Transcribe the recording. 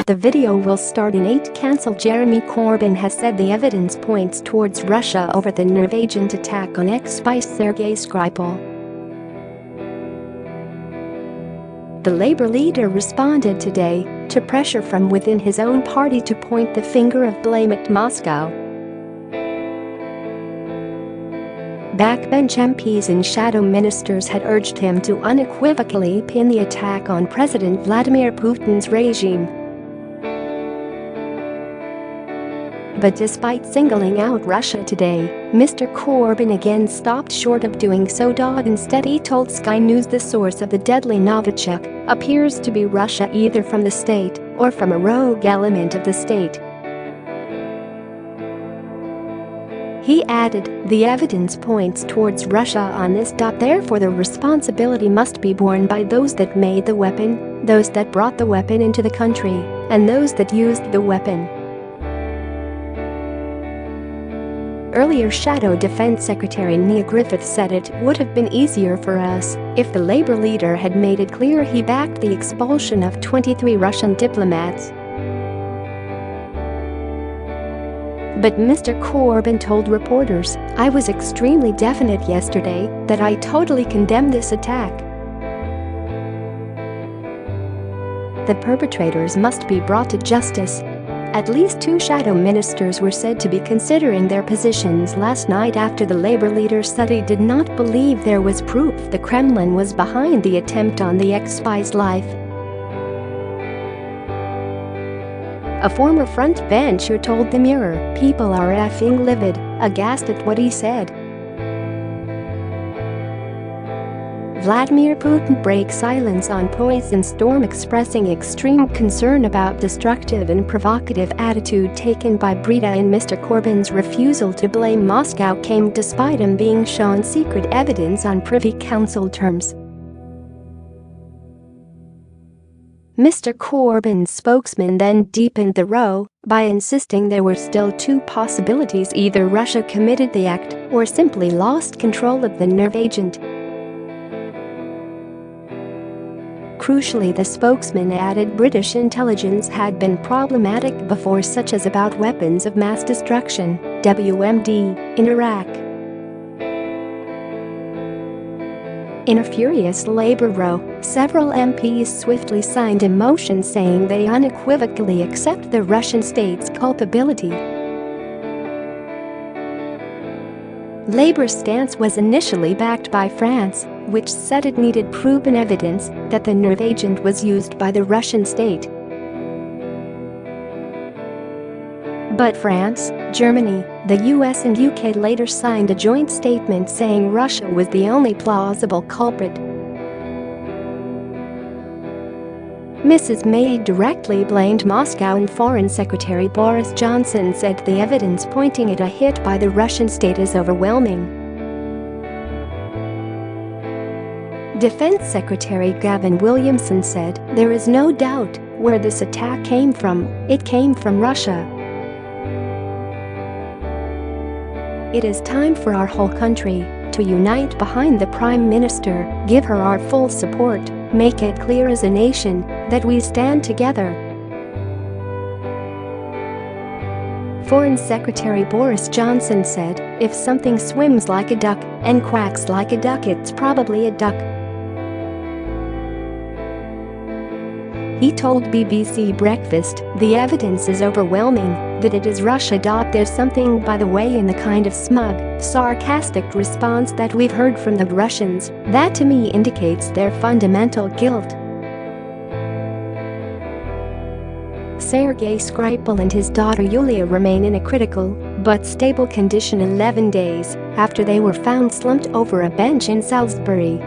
The video will start in 8. Cancel Jeremy Corbyn has said the evidence points towards Russia over the nerve agent attack on ex-spy Sergei Skripal. The Labour leader responded today to pressure from within his own party to point the finger of blame at Moscow. Backbench MPs and shadow ministers had urged him to unequivocally pin the attack on President Vladimir Putin's regime. But despite singling out Russia today, Mr Corbyn again stopped short of doing so. Instead, he told Sky News the source of the deadly Novichok appears to be Russia, either from the state or from a rogue element of the state. He added, "The evidence points towards Russia on this. Therefore the responsibility must be borne by those that made the weapon, those that brought the weapon into the country, and those that used the weapon." Earlier, Shadow Defense Secretary Nia Griffith said it would have been easier for us if the Labour leader had made it clear he backed the expulsion of 23 Russian diplomats. But Mr Corbyn told reporters, "I was extremely definite yesterday that I totally condemn this attack. The perpetrators must be brought to justice." At least 2 shadow ministers were said to be considering their positions last night after the Labour leader said he did not believe there was proof the Kremlin was behind the attempt on the ex-spy's life. A former frontbencher told the Mirror, "People are effing livid, aghast at what he said." Vladimir Putin breaks silence on Poison Storm, expressing extreme concern about destructive and provocative attitude taken by Britain Mr Corbyn's refusal to blame Moscow came despite him being shown secret evidence on Privy Council terms. Mr Corbyn's spokesman then deepened the row by insisting there were still 2 possibilities: either Russia committed the act or simply lost control of the nerve agent. Crucially, the spokesman added British intelligence had been problematic before, such as about weapons of mass destruction (WMD) in Iraq. In a furious Labour row, several MPs swiftly signed a motion saying they unequivocally accept the Russian state's culpability. Labour's stance was initially backed by France, which said it needed proven evidence that the nerve agent was used by the Russian state. But France, Germany, the US and UK later signed a joint statement saying Russia was the only plausible culprit. Mrs May directly blamed Moscow, and Foreign Secretary Boris Johnson said the evidence pointing at a hit by the Russian state is overwhelming. Defense Secretary Gavin Williamson said, "There is no doubt where this attack came from. It came from Russia. It is time for our whole country to unite behind the Prime Minister, give her our full support, make it clear as a nation that we stand together." Foreign Secretary Boris Johnson said, "If something swims like a duck and quacks like a duck, it's probably a duck." He told BBC Breakfast, "The evidence is overwhelming that it is Russia. There's something, by the way, in the kind of smug, sarcastic response that we've heard from the Russians that to me indicates their fundamental guilt." Sergei Skripal and his daughter Yulia remain in a critical but stable condition 11 days after they were found slumped over a bench in Salisbury.